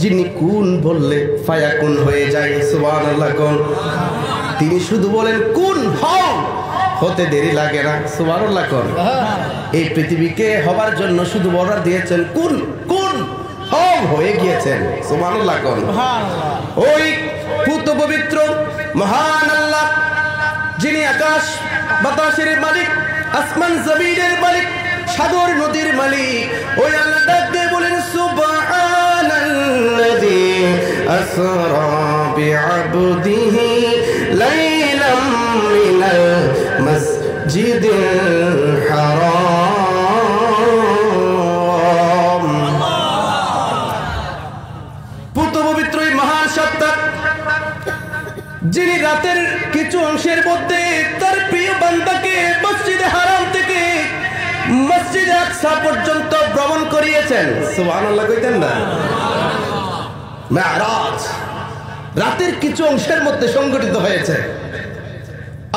যিনি কুন বললে ফায়াকুন হয়ে যায়। সুবহানাল্লাহ কোন। তিনি শুধু বলেন কুন হও, হতে দেরি লাগে না। সুবহানাল্লাহ কোন। এই পৃথিবীকে হবার জন্য শুধু অর্ডার দিয়েছেন কুন কুন হও, হয়ে গিয়েছেন। সুবহানাল্লাহ কোন। ওই পুত পবিত্র মহান আল্লাহ, যিনি আকাশ বাতাসের মালিক, আসমান জমিনের মালিক, সাগর নদীর মালিক, ওই আল্লাহ ডাক দিয়ে বলেন সুবহানাল্লাযী আসরা বিআবদিহি লাইলাম মিনাল মাসজিদিল হারাম। পুত পবিত্র এই মহান সত্তা, যিনি রাতের কিছু অংশের মধ্যে তার প্রিয় বান্দাকে মসজিদে হারাম থেকে মসজিদে আকসা পর্যন্ত ভ্রমণ করিয়েছেন। সুবহানাল্লাহ কইতেন না? মেরাজ রাতের কিছু অংশের মধ্যে সংগঠিত হয়েছে।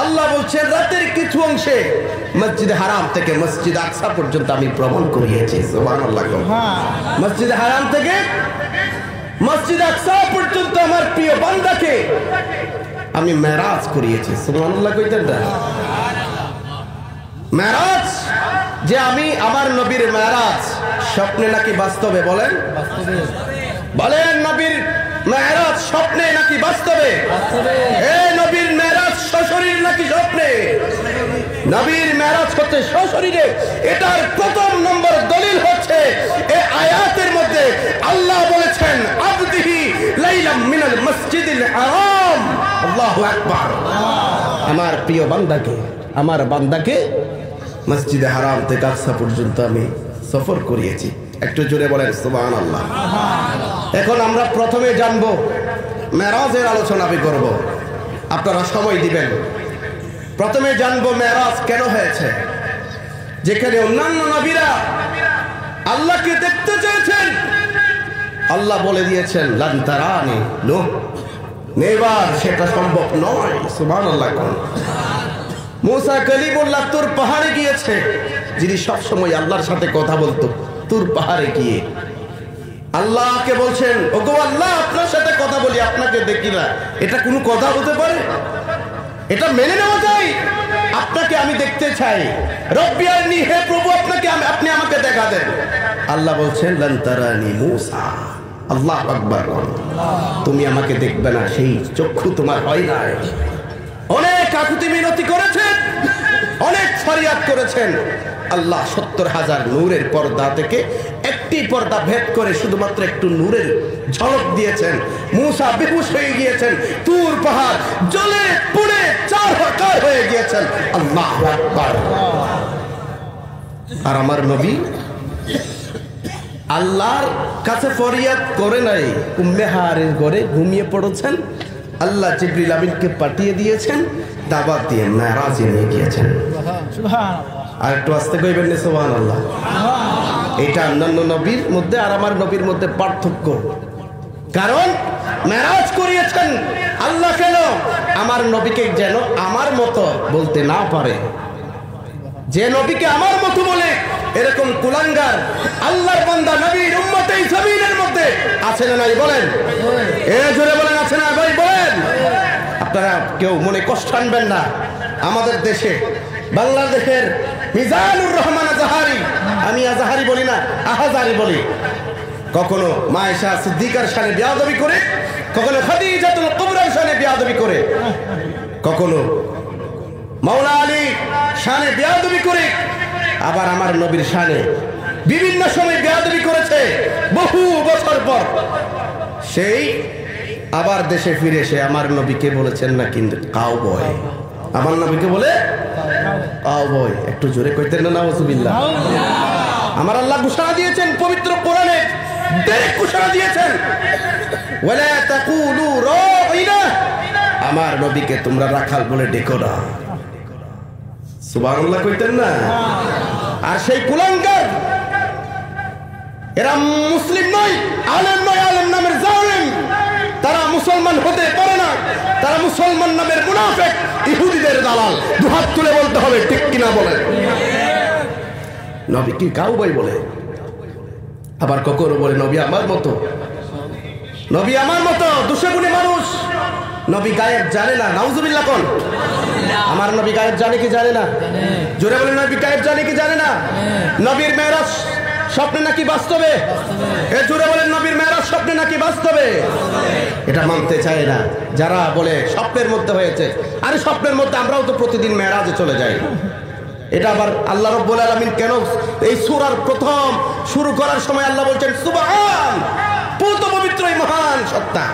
আল্লাহ বলছেন রাতের কিছু অংশে মসজিদে হারাম থেকে মসজিদ আকসা পর্যন্ত আমি ভ্রমণ করিয়েছি। সুবহানাল্লাহ। মসজিদে হারাম থেকে মসজিদ আকসা পর্যন্ত আমার প্রিয় বান্দাকে আমি মেরাজ করিয়েছি। সুবহানাল্লাহ কইতেন না? মেরাজ যে আমি আমার নবীর মেরাজ স্বপ্নে নাকি বাস্তবে? বলেন বলেন, নবীর মেরাজ স্বপ্নে নাকি বাস্তবে? এই নবীর মেরাজ সশরীর নাকি স্বপ্নে? নবীর মেরাজ হচ্ছে সশরীরে। এটার প্রথম নম্বর দলিল হচ্ছে এই আয়াতের মধ্যে আল্লাহ বলেছেন আবদিহি লাইলাম মিনাল মসজিদিল হারাম। আল্লাহু আকবার। আমার প্রিয় বান্দাকে, আমার বান্দাকে মসজিদে হারাম থেকে আকসা পর্যন্ত আমি সফর করিয়েছি। একটু জোরে বলেন সুবহানাল্লাহ। এখন আমরা প্রথমে জানবো, মেরাজের আলোচনা আমি করব, আপনারা সময় দিবেন। প্রথমে জানবো মেরাজ কেন হয়েছে। যেখানে অন্যান্য নবীরা আল্লাহকে দেখতে চেয়েছেন, আল্লাহ বলে দিয়েছেন লান তারানি, নূহ নেবার, সেটা সম্ভব নয়। সুবহানাল্লাহ। মুসা কালিমুল্লাহ তুর পাহাড়ে গিয়েছে, যিনি সব সময় আল্লাহর সাথে কথা বলতো, তুর পাহাড়ে গিয়ে আল্লাহকে বলছেন ওগো আল্লাহ, আপনার সাথে কথা বলি, আপনাকে দেখি না। এটা কোনো কথা হতে পারে? এটা মেনে নেওয়া যায়? আপনাকে আমি দেখতে চাই, রব্বি আরনি, হে প্রভু আপনাকে আপনি আমাকে দেখা দেন। আল্লাহ বলছেন লান তারানি মুসা। আল্লাহু আকবার। তুমি আমাকে দেখবে না, সেই চক্ষু তোমার হয় না। অনেক আকুতি মিনতি করেছেন, অনেক ফরিয়াদ করেছেন। আল্লাহ 70,000 নূরের পর্দা থেকে একটি পর্দা ভেদ করে শুধুমাত্র একটু নূরের ঝলক দিয়েছেন। মুসা বেহুশ হয়ে গিয়েছেন, তুর পাহাড় জ্বলে পুড়ে চারপাশ হয়ে গিয়েছেন। আল্লাহু আকবার। আর আমার নবী আল্লাহর কাছে ফরিয়াদ করে নাই, উম্মে হারের ঘরে ঘুমিয়ে পড়েছেন। আল্লাহ জিবরিল আমিনকে পাঠিয়ে দিয়েছেন, দাওয়াত দিয়ে মেরাজে নিয়ে গিয়েছেন। আর একটু আস্তে কইবেন না সুবহানাল্লাহ। এটা অন্যান্য নবীর মধ্যে আর আমার নবীর মধ্যে পার্থক্য। কারণ মেরাজ করিয়েছেন আল্লাহ কেন? আমার নবীকে যেন আমার মতো বলতে না পারে। যে নবীকে আমার মতো বলে এরকম কুলাঙ্গার আল্লাহর বান্দা নবীর উম্মতে জমিনের মধ্যে আছে না নাই? বলেন, এ জোরে বলেন, আছে না ভাই? বলেন। আপনারা কেউ মনে কষ্ট আনবেন না। আমাদের দেশে, বাংলাদেশের মিজানুর রহমান আজহারি, আমি আজহারি বলি না, আহাজারি বলি, কখনো মায়েশা সিদ্দিকার শানে বেয়াদবি করে, কখনো খাদিজাতুল কুবরার শানে বেয়াদবি করে, কখনো মাওলা আলী শানে বেয়াদবি করে, আবার আমার নবীর শানে বিভিন্ন সময় বেয়াদবি করেছে বহু বছর পর। সেই আবার দেশে ফিরে এসে আমার নবীকে বলেছেন না কিন্তু কাউবয়। আমার নবীকে বলে কাউবয়। একটু জোরে কইতেন না নাউজুবিল্লাহ। আমার আল্লাহ ঘোষণা দিয়েছেন পবিত্র কোরআনে, ডাইরেক্ট ঘোষণা দিয়েছেন ওয়ালা তাকুলু রাইনা, আমার নবীকে তোমরা রাখাল বলে ডেকো না। সুবহানাল্লাহ কইতেন না? আর সেই কুলাঙ্গার, এরা মুসলিম নয়, আলেম নয়, আলেম নামের জালেম, তারা মুসলমান হতে পারে না, তারা মুসলমান নামের মুনাফিক, ইহুদিদের দালাল। দুহাত তুলে বলতে হবে ঠিক কিনা বলেন। নবী কি কাউবয় বলে, আবার কখনো বলে নবী আমার মতো। নবী আমার মতো দুশগুণী মানুষ। নবী গায়েব জানে না, নাউজুবিল্লাহ কোন। আমার নবী গায়েব জানে কি জানে না? জোরে বলেন, নবী গায়েব জানে কি জানে না? নবীর মেরাজ স্বপ্নে নাকি বাস্তবে? এ জোরে বলেন, নবীর মেরাজ স্বপ্নে নাকি বাস্তবে? এটা মানতে চায় না যারা বলে স্বপ্নের মধ্যে হয়েছে। আরে স্বপ্নের মধ্যে আমরাও তো প্রতিদিন মেরাজে চলে যাই। এটা আবার আল্লাহ রাব্বুল আলামিন কেন এই সূরার প্রথম শুরু করার সময় আল্লাহ বলছেন সুবহান, পূত পবিত্রই মহান সত্তা,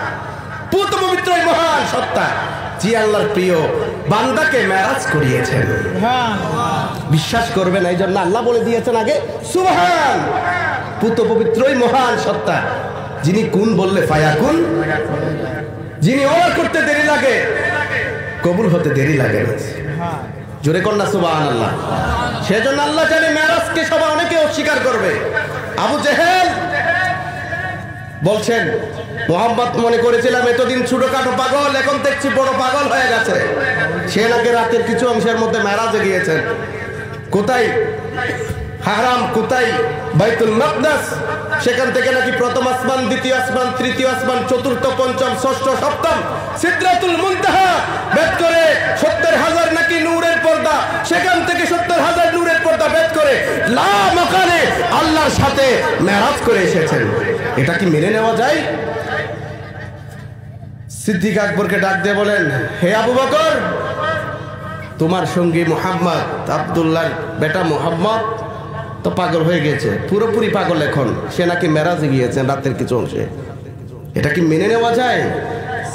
পূত পবিত্রই মহান সত্তা, যে আল্লাহর প্রিয় বান্দাকে মেরাজ করিয়েছেন। বিশ্বাস করবেন, এই জন্য আল্লাহ বলে দিয়েছেন আগে সুবহান, পূত পবিত্রই মহান সত্তা, যিনি কুন বললে ফায়াকুন, যিনি অর্ডার করতে দেরি লাগে কবুল হতে দেরি লাগে না। জোরে কন্যা সুবহানাল্লাহ। সেজন্য আল্লাহ জানে মেরাজকে সবাই অনেকে অস্বীকার করবে। আবু জেহেল বলছেন মোহাম্মদ মনে করেছিলাম এতদিন ছোটখাটো পাগল, এখন দেখছি বড় পাগল হয়ে গেছে। সে নাকি রাতের কিছু অংশের মধ্যে মেরাজে গিয়েছেন। কোথায়? হারাম। কোথায়? বাইতুল মাকদাস। সেখান থেকে নাকি প্রথম আসমান, দ্বিতীয় আসমান, তৃতীয় আসমান, চতুর্থ, পঞ্চম, ষষ্ঠ, সপ্তম, সিদরাতুল মুনতাহা ভেদ করে 70,000 নাকি নূরের পর্দা, সেখান থেকে 70,000 নূরের পর্দা ভেদ করে লা মাকানে আল্লাহর সাথে মেরাজ করে এসেছেন। এটা কি মেনে নেওয়া যায়? সিদ্দিক আকবরকে ডাক দিয়ে বলেন, হে আবু বকর, তোমার সঙ্গী মুহাম্মদ, আব্দুল্লাহর বেটা মুহাম্মদ তো পাগল হয়ে গেছে, পুরোপুরি পাগল এখন। সে নাকি মেরাজে গিয়েছেন রাতের কিছু অংশে। এটা কি মেনে নেওয়া যায়?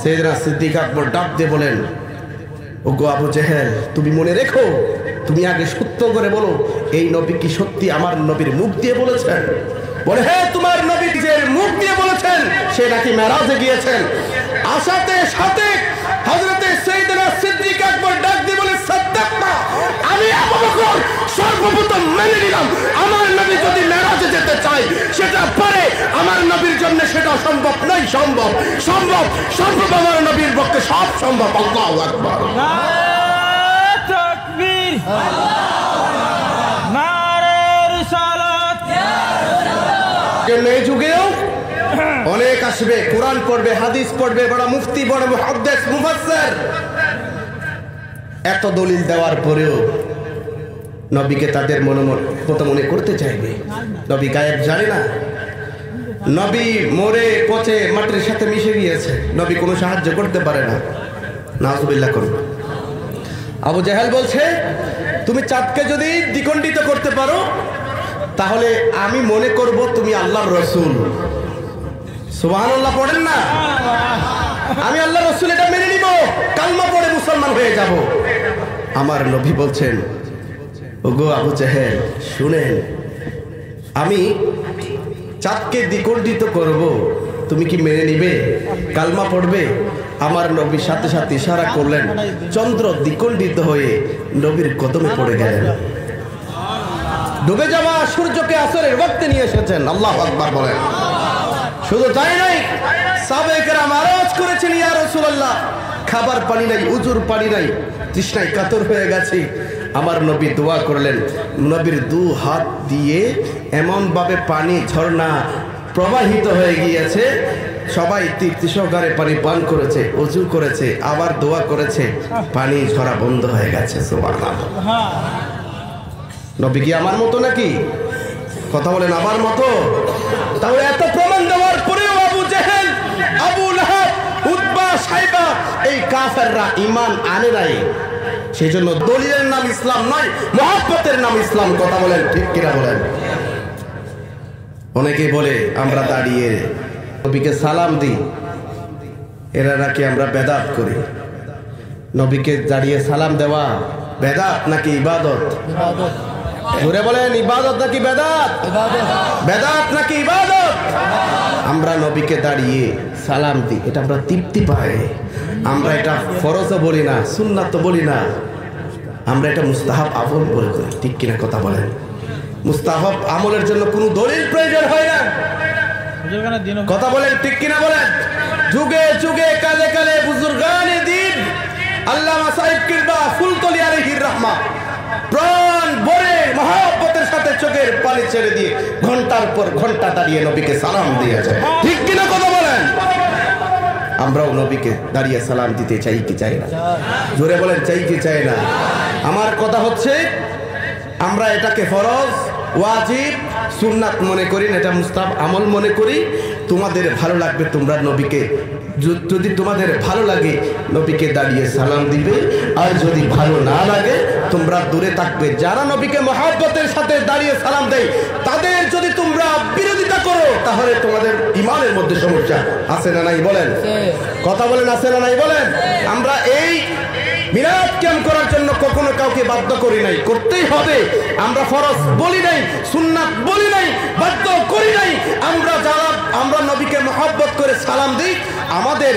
সাইয়েদনা সিদ্দিক আকবর ডাক দিয়ে বলেন, ওগো আবু জেহেল, তুমি মনে রেখো, তুমি আগে সত্য করে বলো, এই নবী কি সত্যি আমার নবীর মুখ দিয়ে বলেছেন? বলে, হ্যাঁ, তোমার নবী যে মুখ দিয়ে বলেছেন সে নাকি মেরাজে গিয়েছেন। আসাতে সাথে হযরতে সাইয়েদনা সিদ্দিক আকবর ডাক দিয়ে বলে, সাদ্দাকনা, আমি আবু বকর সর্বপ্রথম মেনে নিলাম আমার নবী যদি মেরাজে যেতে চায় সেটা পারে, আমার নবীর জন্য সেটা সম্ভব নয়। সম্ভব, সম্ভব, সম্ভব, আমার নবীর পক্ষে সব সম্ভব। আল্লাহু আকবার। নারে তাকবীর, নারে রিসালাত। এই যুগেও অনেক আসবে, কোরআন পড়বে, হাদিস পড়বে, বড় মুফতি, বড় মুহাদ্দিস, মুফাসসির। এত দলিল দেওয়ার পরেও নবীকে তাদের মনে করতে চাইবে। নবী গায়েব জানে না, নবী মরে পচে মাটির সাথে মিশে গিয়েছে, নবী কোনো সাহায্য করতে পারে না। নাউজুবিল্লাহ করুন। আবু জেহেল বলছে, তুমি চাঁদকে যদি দ্বিখণ্ডিত করতে পারো তাহলে আমি মনে করব তুমি আল্লাহর রাসূল। সুবহানাল্লাহ পড়েন না? আমি আল্লাহর রাসূল এটা মেনে নিব, কালমা পড়ে মুসলমান হয়ে যাব। আমার নবী বলছেন, ওগো আবু জেহেল, শুনেন, আমি চাঁদকে দ্বিখণ্ডিত করব, তুমি কি মেনে নিবে? কালমা পড়বে? আমার নবী সাথে সাথে ইশারা করলেন, চন্দ্র দ্বিখণ্ডিত হয়ে নবীর কদমে পড়ে গেলেন। ডুবে যাওয়া সূর্যকে আসরের ওয়াক্তে নিয়ে এসেছেন। আল্লাহু আকবার বলেন। শুধু তাই নয়, সাহাবায়ে কেরাম আরজ করেছেন, ইয়া রাসূলুল্লাহ, খাবার পানি নাই, উজুর পানি নাই, তৃষ্ণায় কাতর হয়ে গেছি। আমার নবী দোয়া করলেন, নবীর দু হাত দিয়ে এমন ভাবে পানি ঝর্ণা প্রবাহিত হয়ে গিয়েছে, সবাই তৃপ্তি সহকারে পানি পান করেছে, উজু করেছে, আবার দোয়া করেছে, পানি ঝরা বন্ধ হয়ে গেছে। সুবহানাল্লাহ। নবী কি আমার মতো নাকি? কথা বলেন, আমার মতো? তাহলে এত প্রমাণ দেওয়ার পরেও আবু জেহেল, আবু লাহাব, উতবা, সাইবা, এই কাফেররা ঈমান আনে নাই। সেই জন্য দলিলের নাম ইসলাম নয়, মহব্বতের নাম ইসলাম। কথা বলেন, ঠিক কিনা বলেন? অনেকে বলে আমরা দাঁড়িয়ে নবীকে সালাম দিই, এরা নাকি আমরা বেদাত করি। নবীকে দাঁড়িয়ে সালাম দেওয়া বেদাত নাকি ইবাদত? ঘুরে বলেন, ইবাদত নাকি বেদাত? বেদাত নাকি ইবাদত? আমরা নবীকে দাঁড়িয়ে সালাম দিই, এটা আমরা তৃপ্তি পাই। আমরা এটা ফরজও বলি না, সুন্নাত বলি না, আমরা এটা মুস্তাহাব আমল বলে করি। ঠিক কিনা কথা বলেন? মুস্তাহাব আমলের জন্য কোনো দলিল প্রয়োজন হয় না। কথা বলেন, ঠিক কিনা বলেন? যুগে যুগে, কালে কালে বুজুর্গানে দ্বীন আল্লামা সাহেব কিরবা ফুলতলি আলাইহির রাহমা প্রাণ ভরে মহব্বতের সাথে চোখের পানি ছেড়ে দিয়ে ঘন্টার পর ঘন্টা দাঁড়িয়ে নবীকে সালাম দিয়েছে। ঠিক কিনা কথা বলেন? আমরাও নবীকে দাঁড়িয়ে সালাম দিতে চাই কি চাই না? জোরে বলেন, চাই কি চাই না? আমার কথা হচ্ছে, আমরা এটাকে ফরজ, ওয়াজিব, সুন্নাত মনে করি না, এটা মুস্তাহাব আমল মনে করি। তোমাদের ভালো লাগবে, তোমরা নবীকে, যদি তোমাদের ভালো লাগে নবীকে দাঁড়িয়ে সালাম দিবে, আর যদি ভালো না লাগে তোমরা দূরে থাকবে। যারা নবীকে মহব্বতের সাথে দাঁড়িয়ে সালাম দেয় তাদের যদি তোমরা বিরোধিতা করো তাহলে তোমাদের ইমানের মধ্যে সমস্যা আছে না নাই বলেন? কথা বলেন, আছে না নাই বলেন? আমরা এই মিলাদ ক্যাম্প করার জন্য কখনো কাউকে বাধ্য করি নাই, করতেই হবে। আমরা ফরজ বলি নাই, সুন্নাত বলি নাই, বাধ্য করি নাই। আমরা নবীকে মহব্বত করে সালাম দিই। আমাদের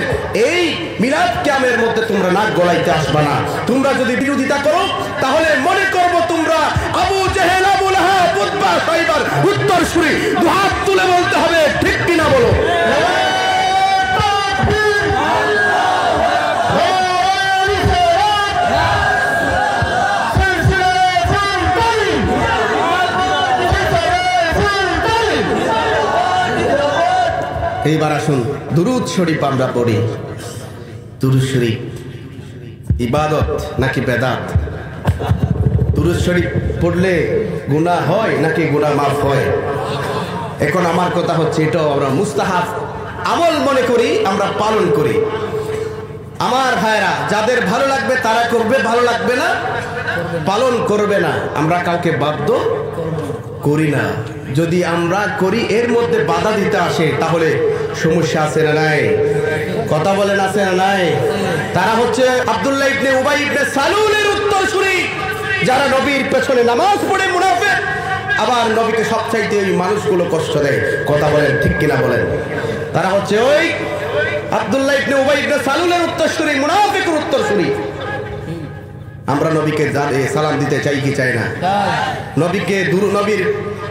এই মিলাদ ক্যাম্পের মধ্যে তোমরা নাক গলাইতে আসবা না। তোমরা যদি বিরোধিতা করো তাহলে মনে করব তোমরা আবু জেহেল, আবু লাহাব, উতবা, সাইবার উত্তর সুরি। দুহাত তুলে বলতে হবে, ঠিক কিনা বলো? এইবার আসুন দুরূদ শরীফ আমরা পড়ি। দুরূদ শরীফ ইবাদত নাকি বেদাত? দুরূদ শরীফ পড়লে গুনাহ হয় নাকি গুনাহ মাফ হয়? এখন আমার কথা হচ্ছে, এটাও আমরা মুস্তাহাব আমল মনে করি, আমরা পালন করি। আমার ভাইরা, যাদের ভালো লাগবে তারা করবে, ভালো লাগবে না পালন করবে না। আমরা কাউকে বাধ্য করি না। যদি আমরা করি এর মধ্যে বাধা দিতে আসে তাহলে সমস্যা আছে না নাই? কথা বলেন, আছে না নাই? তারা হচ্ছে আব্দুল্লাহ ইবনে উবাই ইবনে সালুলের উত্তরসূরি, যারা নবীর পেছনে নামাজ পড়ে মুনাফিক, আবার নবীকে সবচাইতে ওই মানুষগুলো কষ্ট দেয়। কথা বলেন, ঠিক কিনা বলেন? তারা হচ্ছে ওই আব্দুল্লাহ ইবনে উবাই ইবনে সালুলের উত্তরসূরি, মুনাফিকের উত্তরসূরি। আমরা নবীকে সালাম দিতে চাই কি চাই না? নবীকে নবীর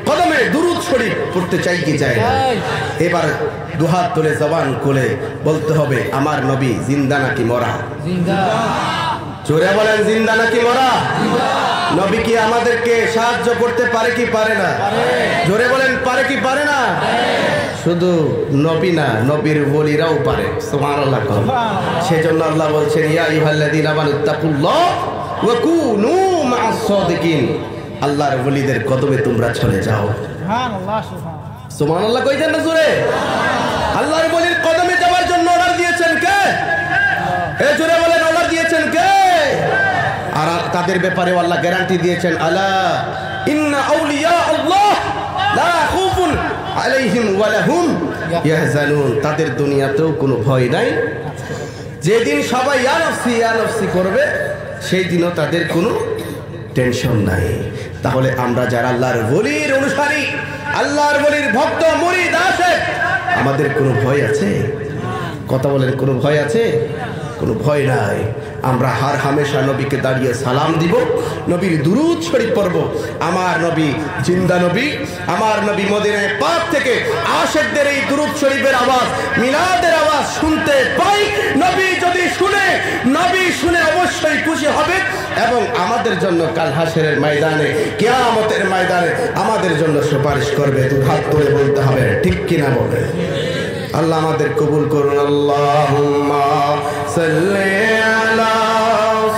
কদমে দুরূদ শরীফ পড়তে চাই কি চাই না? এবার দুহাত তুলে জবান খুলে বলতে হবে, আমার নবী জিন্দা নাকি মরা? জোরে বলেন, জিন্দা নাকি মরা? নবী কি আমাদেরকে সাহায্য করতে পারে কি পারে না? জোরে বলেন, পারে কি পারে না? শুধু নবী না, নবীর ওলিরাও পারে। সুবহানাল্লাহ। সেজন্য আল্লাহ বলছেন, ইয়া আইয়ুহাল্লাযীনা আমানুত্তাকুল্লাহ ওয়া কুনু মা'আস সাদিকিন। আল্লাহর ওলিদের কদমে তোমরা চলে যাও। সুবহানাল্লাহ, সুবহানাল্লাহ কইতেন না জোরে? আল্লাহর ওলির কদমে যাওয়ার জন্য অর্ডার দিয়েছেন কে? এ জোরে বলেন, অর্ডার দিয়েছেন কে? আর তাদের ব্যাপারে আল্লাহ গ্যারান্টি দিয়েছেন, আলা ইন্না আউলিয়া আল্লাহ লা খাউফুন আলাইহিম ওয়া লাহুম ইয়াহজানুন। তাদের দুনিয়াতেও কোনো ভয় নাই। যেদিন সবাই ইয়া নফসি ইয়া নফসি করবে সেই দিনও তাদের কোনো টেনশন নাই। তাহলে আমরা যারা আল্লাহর ওলির অনুসারী, আল্লাহর ওলির ভক্ত মুরিদ আশিক, আমাদের কোনো ভয় আছে? কথা বলেন, কোনো ভয় আছে? কোনো ভয় নাই। আমরা হার হামেশা নবীকে দাঁড়িয়ে সালাম দিব, নবীর দুরূদ শরীফ পড়ব। আমার নবী জিন্দা নবী, আমার নবী মদিনায় পাক থেকে আশিকদের এই দুরূদ শরীফের আওয়াজ, মিলাদের আওয়াজ শুনতে পাই। নবী যদি শুনে, নবী শুনে অবশ্যই খুশি হবে এবং আমাদের জন্য কাল হাসরের ময়দানে, কিয়ামতের ময়দানে আমাদের জন্য সুপারিশ করবে। দুহাত তুলে বলতে হবে, ঠিক কিনা বলে? আল্লাহ আমাদের কবুল করুন। আল্লাহুম্মা সাল্লি আলা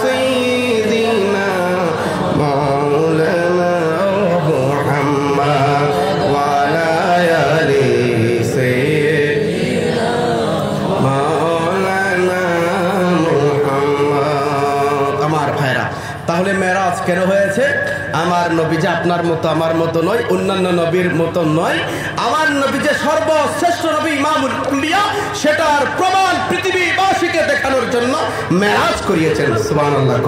সাইয়্যিদিনা মাওলানা মুহাম্মদ ওয়া আলা আলি সাইয়্যিদিনা মাওলানা মুহাম্মদ। আমার ভাইরা, তাহলে মেরাজ কেন হয়েছে? আমার নবী যে আপনার মতো আমার মতো নয়, অন্যান্য নবীর মতো নয়। আমার নবী যে সর্বশ্রেষ্ঠ নবী, ইমামুল আম্বিয়া, সেটার প্রমাণ পৃথিবীবাসীকে দেখানোর জন্য মেরাজ করিয়েছেন। সুবহানাল্লাহ।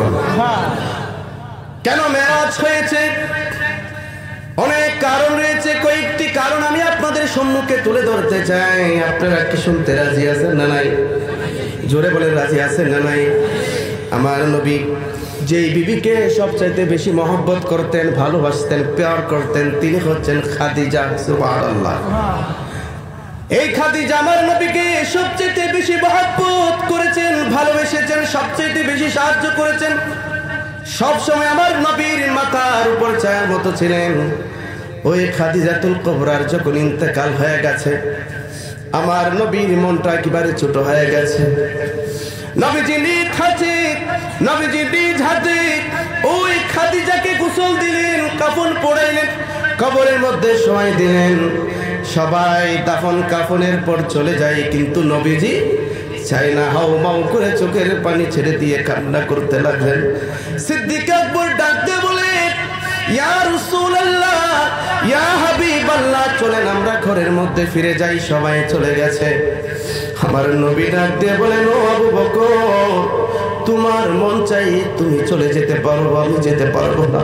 কেন মেরাজ হয়েছে? অনেক কারণ রয়েছে। কয়েকটি কারণ আমি আপনাদের সম্মুখে তুলে ধরতে চাই। আপনারা কি শুনতে রাজি আছেন না নাই? জোরে বলে, রাজি আছেন না নাই? আমার নবী যেই বিবিকে সবচাইতে বেশি মহব্বত করতেন, ভালোবাসতেন, প্যার করতেন, তিনি হচ্ছেন খাদিজা। সুবহানাল্লাহ। এই খাদিজা আমার নবীকে সবচাইতে বেশি মহব্বত করেছেন, ভালোবেসেছেন, সবচাইতে বেশি সাহায্য করেছেন। সব সময় আমার নবীর মাথার উপর ছায়ার মতো ছিলেন। ওই খাদিজাতুল কুবরার যখন ইন্তেকাল হয়ে গেছে, আমার নবীর মনটা একেবারে ছোট হয়ে গেছে। নবীজি নিজ হাতে ওই খাদিজাকে গোসল দিলেন, কাফন পরাইলেন, কবরের মধ্যে শোয়াই দিলেন। সবাই দাফন কাফনের পর চলে যায়, কিন্তু নবীজি চাই না, হাউ মাউ করে চোখের পানি ছেড়ে দিয়ে কান্না করতে লাগলেন। সিদ্দিক আকবর ডাক দিয়ে বলে, ইয়া রাসূলুল্লাহ, ইয়া হাবিবাল্লাহ, চলেন আমরা ঘরের মধ্যে ফিরে যাই। সবাই চলে গেছে। আমার নবী ডাক দিয়ে বলেন, ও আবু বকর, তোমার মন চাই তুমি চলে যেতে পারো, আমি যেতে পারবো না।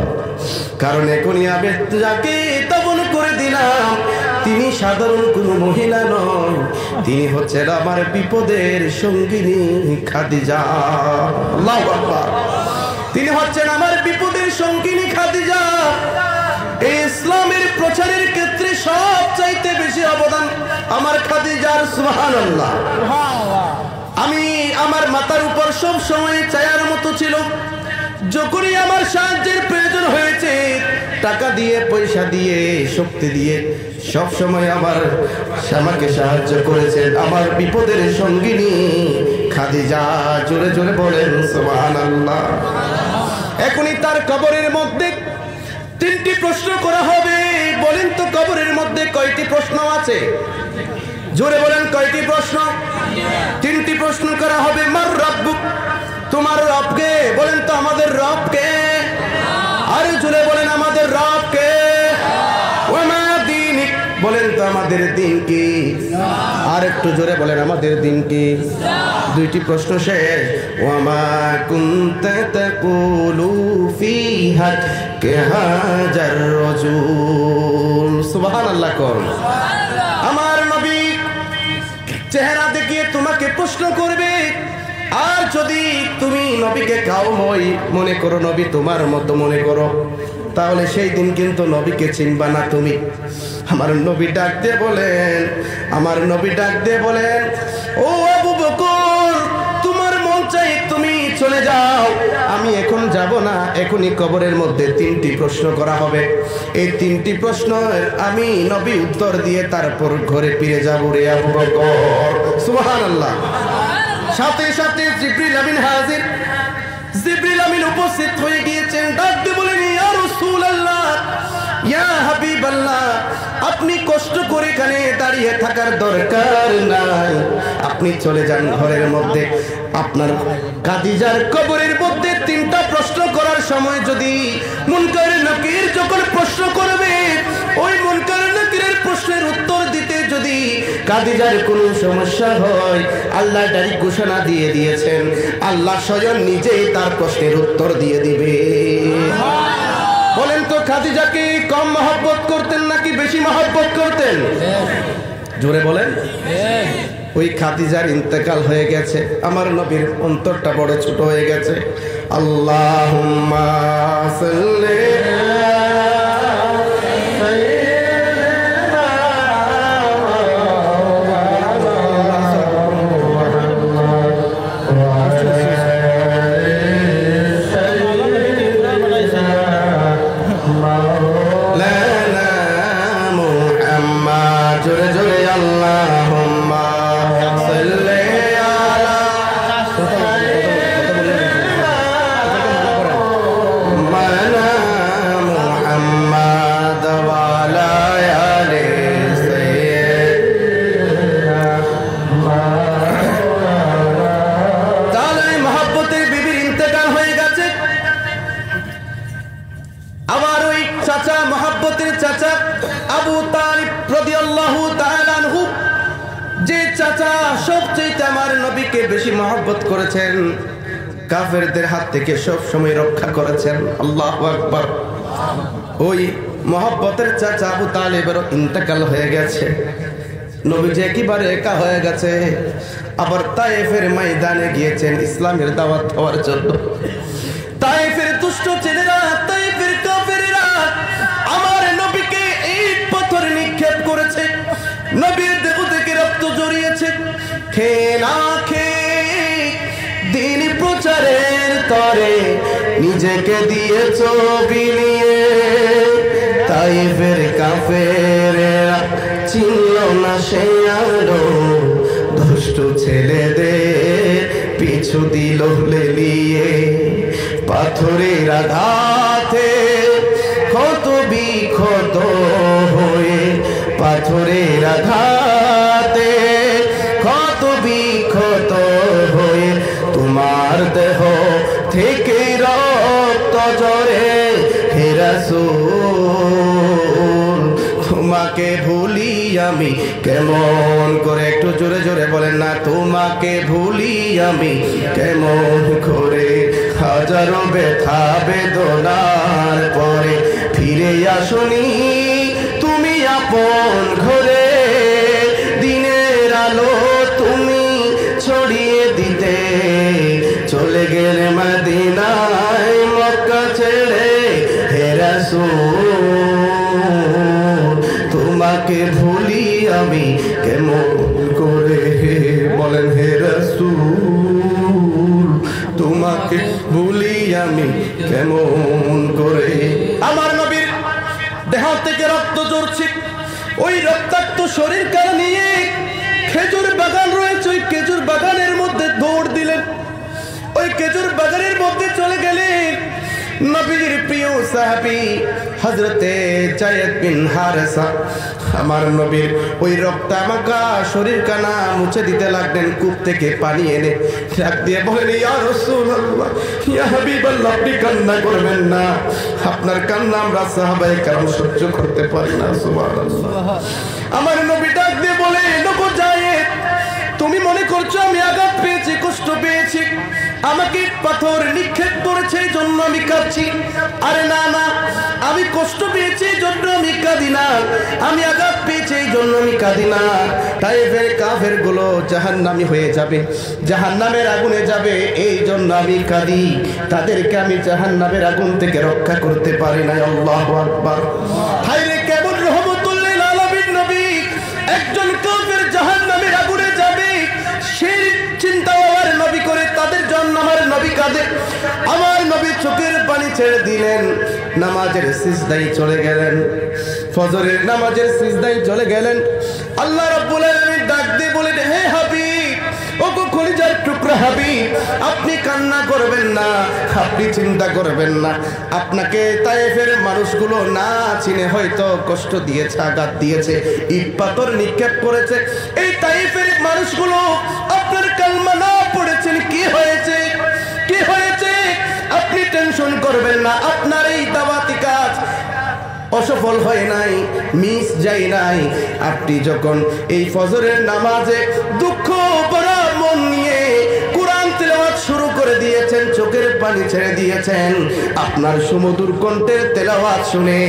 কারণ এখনই আমি যাকে দাফন করে দিলাম, তিনি সাধারণ কোনো মহিলা নয়, তিনি হচ্ছেন আমার বিপদের সঙ্গিনী খাদিজা। আল্লাহু আকবার। তিনি হচ্ছেন আমার বিপদের সঙ্গিনী খাদিজা। এই ইসলামের প্রচারের ক্ষেত্রে সবচাইতে বেশি অবদান আমার খাদিজার। সুবহানাল্লাহ। আমি আমার মাথার উপর সব সময় ছায়ার মতো ছিল। যখনই আমার সাহায্যের প্রয়োজন হয়েছে, টাকা দিয়ে, পয়সা দিয়ে, শক্তি দিয়ে, সব সময় আমাকে সাহায্য করেছেন আমার বিপদের সঙ্গিনী খাদিজা। জোরে জোরে বলেন সুবহানাল্লাহ। এখনই তার কবরের মধ্যে 3টি প্রশ্ন করা হবে। বলেন তো কবরের মধ্যে কয়টি প্রশ্ন আছে? জোরে বলেন, কয়টি প্রশ্ন? 3টি প্রশ্ন করা হবে। মার রাব্বুক, তোমার রবকে। বলেন তো আমাদের রবকে। আরে জোরে বলেন, আমাদের রবকে। ওয়া মা দীনিক, বলেন তো আমাদের দিন কি। আর একটু জোরে বলেন, আমাদের দিন কি। 2টি প্রশ্ন শেষ। ওয়া মা কুনতা তাকুলু ফিহা কাহাজার রাজুল। সুবহানাল্লাহ। কোন আমার নবী চেহারা দেখিয়ে তোমাকে প্রশ্ন করবে। আর যদি তুমি নবীকে কাউময় মনে করো, নবী তোমার মতো মনে করো, তাহলে সেই দিন কিন্তু নবীকে চিনবা না তুমি। আমার নবী ডাক দিয়ে বলেন, ও আবু বকর, তোমার মন চাই তুমি চলে যাও, আমি এখন যাব না। এখনই কবরের মধ্যে 3টি প্রশ্ন করা হবে। এই 3টি প্রশ্নের আমি নবী উত্তর দিয়ে তারপর ঘরে ফিরে যাব রে আবু বকর। সুবহানাল্লাহ। সাথে সাথে জিবরিল আমিন হাজির। জিবরিল আমিন উপস্থিত হয়ে গিয়েছেন। ডাক দিয়ে বলেন, ইয়া রাসূলুল্লাহ, ইয়া হাবিবাল্লাহ, আপনি কষ্ট করে এখানে দাঁড়িয়ে থাকার দরকার নাই, আপনি চলে যান ঘরের মধ্যে। আপনার খাদিজার কবরের মধ্যে 3টা প্রশ্ন করার সময় যদি মুনকার নাকির যখন প্রশ্ন করবে, ওই মুনকার নাকিরের প্রশ্নের উত্তর দিতে যদি খাদিজার কোনো সমস্যা হয়, আল্লাহ ডাইরেক্ট ঘোষণা দিয়ে দিয়েছেন, আল্লাহ স্বয়ং নিজেই তার প্রশ্নের উত্তর দিয়ে দিবে। বলেন তো খাদিজাকে কম মহব্বত করতেন নাকি বেশি মহব্বত করতেন? জোরে বলেন। ওই খাদিজার ইন্তেকাল হয়ে গেছে, আমার নবীর অন্তরটা বড় ছোট হয়ে গেছে। আল্লাহুম্মা সাল্লি বেশি মহব্বত করেছেন, কাফেরদের হাত থেকে সব সময় রক্ষা করেছেন। আল্লাহু আকবার। ওই মহব্বতের চাচা আবু তালিবের ইন্তেকাল হয়ে গেছে, নবীজি একেবারে একা হয়ে গেছে। আবার তায়েফের ময়দানে গিয়েছেন ইসলামের দাওয়াত দেওয়ার জন্য। তায়েফের দুষ্ট ছেলেরা, তায়েফের কাফেররা আমার নবীকে ইট পাথর নিক্ষেপ করেছে, নবীর দেহ থেকে রক্ত জড়িয়েছে। খেয়ে না খেয়ে দিন প্রচারের তরে নিজেকে দিয়েছ বিলিয়ে তাইফের কাফেরেরা চিনল না সে আলো দুষ্ট ছেলেদের পিছু দিল লেলিয়ে পাথরের আঘাতে ক্ষত বিক্ষত হয়ে পাথরের আঘাতে ক্ষত বিক্ষত হয়ে তোমার দেহ থেকে রক্ত ঝরে হে রাসূল তোমাকে ভুলি আমি কেমন করে, একটু জোরে জোরে বলেন না, তোমাকে ভুলি আমি কেমন করে, হাজারো ব্যথা বেদনার পরে ফিরে আসনি তুমি আপন ঘরে, দিনের আলো তুমি ছড়িয়ে দিতে চলে গেলে মদিনায় মক্কা ছেড়ে হে রাসূল তোমাকে ভুলি আমি কেমন করে, বলেন হে রাসূল তোমাকে ভুলি আমি কেমন করে। আমার নবীর দেহ থেকে রক্ত ঝরছে, ওই রক্তাক্ত শরীর কাল নিয়ে খেজুর বাগান রয়েছে, ওই খেজুর বাগানের মধ্যে দৌড় দিলেন, ওই খেজুর বাগানের মধ্যে চলে গেলেন। নবীর প্রিয় সাহাবী হযরতে যায়েদ বিন হারেসা আমার নবীর ওই রক্তামাখা শরীর কানা মুছে দিতে লাগলেন। কূপ থেকে পানি এনে ডাক দিয়ে বলেন, ইয়া রাসূলুল্লাহ, ইয়া হাবিবাল্লাহ, আপনি কান্না করবেন না, আপনার কান্না আমরা সাহাবায়ে কেরাম সহ্য করতে পারি না। সুবহানাল্লাহ। আমার নবী ডাক দিয়ে বলে, নবী যায়েদ, তুমি মনে করছো আমি আঘাত পেয়েছি, কষ্ট পেয়েছি, আমাকে পাথর নিক্ষেপ করেছে এই জন্য আমি কাঁদছি? আরে না না, আমি কষ্ট পেয়েছি এই জন্য আমি কাঁদি না, আমি আঘাত পেয়েছি এই জন্য আমি কাঁদি না। তাইফের কাফের গুলো জাহান্নামী হয়ে যাবে, জাহান্নামের আগুনে যাবে, এই জন্য আমি কাঁদি, তাদেরকে আমি জাহান্নামের আগুন থেকে রক্ষা করতে পারি না। আল্লাহু আকবার। হায়রে কেমন রহমতুল লিল আলামিন নবী, একজন কাফের জাহান্নামের আগুনে যাবে সেই চিন্তা আমার নবী করে, তাদের জন্য আমার নবী কাঁদে। আমার নবী চোখের পানি ছেড়ে দিলেন, নামাজের সিজদায় চলে গেলেন, ফজরের নামাজের সিজদায় চলে গেলেন। আল্লাহ রাব্বুল আলামিন ডাক দিয়ে বলেন, হে হাবিব, ওগো কলিজার টুকরা হাবিব, আপনি কান্না করবেন না, আপনি চিন্তা করবেন না, আপনাকে তায়েফের মানুষগুলো না চিনে হয়তো কষ্ট দিয়েছে, আঘাত দিয়েছে, ইট পাথর নিক্ষেপ করেছে, এই তায়েফের মানুষগুলো আপনার কালমা না পড়েছেন, কি হয়েছে, কি হয়েছে, আপনি টেনশন করবেন না, আপনার এই দাওয়াতি কাজ অসফল হয় নাই, মিস যায় নাই। আপনি যখন এই ফজরের নামাজে দুঃখ ভরা মন নিয়ে কোরআন তেলাওয়াত শুরু করে দিয়েছেন, চোখের পানি ছেড়ে দিয়েছেন, আপনার সুমধুর কণ্ঠের তেলাওয়াত শুনে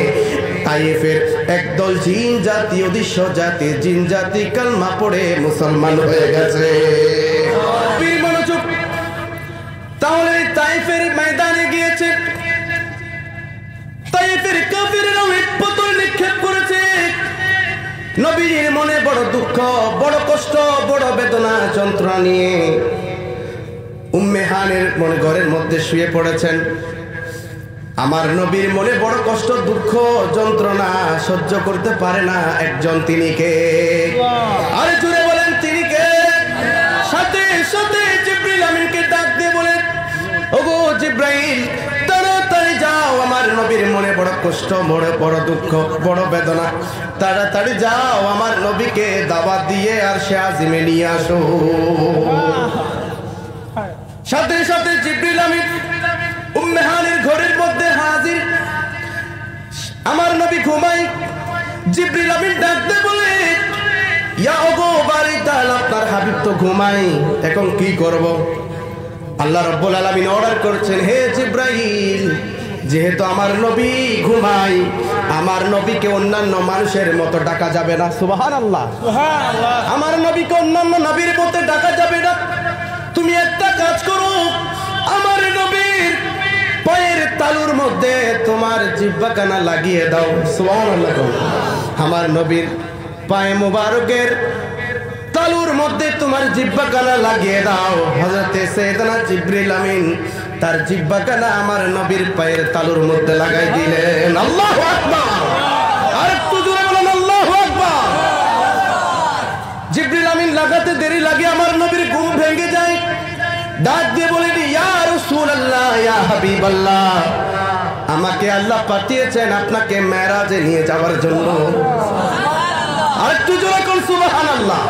তায়েফের একদল জিন জাতি, অদৃশ্য জাতি জিন জাতি কালমা পড়ে মুসলমান হয়ে গেছে। মনোযোগ। তাহলে তায়েফের ময়দানে গিয়েছে, তায়েফের কাফেররা পাথর নিক্ষেপ করেছে, নবীর মনে বড় দুঃখ, বড় কষ্ট, বড় বেদনা যন্ত্রণা নিয়ে উম্মে হানের মনে ঘরের মধ্যে শুয়ে পড়েছেন। আমার নবীর মনে বড় কষ্ট, দুঃখ, যন্ত্রণা সহ্য করতে পারে না একজন, তিনি কে? আরে জুড়ে বলেন তিনি কে? সাথে সাথে জিবরিল আমিনকে ডাক দিয়ে বলেন, ওগো জিবরাইল, তাড়াতাড়ি যাও, আমার নবীর মনে বড় কষ্ট, বড় দুঃখ, বড় বেদনা, তাড়াতাড়ি যাও, আমার নবীকে দাওয়াত দিয়ে আর সে আজিমে নিয়ে আসো। সাথে সাথে জিবরিল আমিন উম্মে হানের ঘরের মধ্যে হাজির। আমার নবী ঘুমাই, জিবরিল আমিন ডাকতে বলে, ইয়া ওগো বারিতাল, আপনার হাবিব তো ঘুমাই, এখন কি করব? আল্লাহ রাব্বুল আলামিন অর্ডার করছেন, হে জিবরাইল, যেহেতু আমার নবী ঘুমাই, আমার নবীকে অন্যান্য মানুষের মতো ডাকা যাবে না। সুবহানাল্লাহ। আমার নবীকে অন্যান্য নবীর মতো ডাকা যাবে না। তুমি একটা কাজ করো, আমার নবীর পায়ের তালুর মধ্যে তোমার জিহ্বাখানা লাগিয়ে দাও। সুবহানাল্লাহ। আমার নবীর পায়ে মোবারকের তালুর মধ্যে তোমার জিহ্বাখানা লাগিয়ে দাও। হযরতে সাইয়েদনা জিবরিল আমিন তার জিহ্বাখানা আমার নবীর পায়ের তালুর মধ্যে লাগাই দিলেন। আল্লাহু আকবার। আর একটু জোরে বলেন আল্লাহু আকবার। জিবরিল আমিন লাগাতে দেরি লাগে, আমার নবীর ঘুম ভেঙে যায়। ডাক দিয়ে বলেন, ইয়া রাসূলুল্লাহ, ইয়া হাবিবাল্লাহ, আমাকে আল্লাহ পাঠিয়েছেন আপনাকে মেরাজে নিয়ে যাওয়ার জন্য। আর একটু জোরে কোন সুবহানাল্লাহ।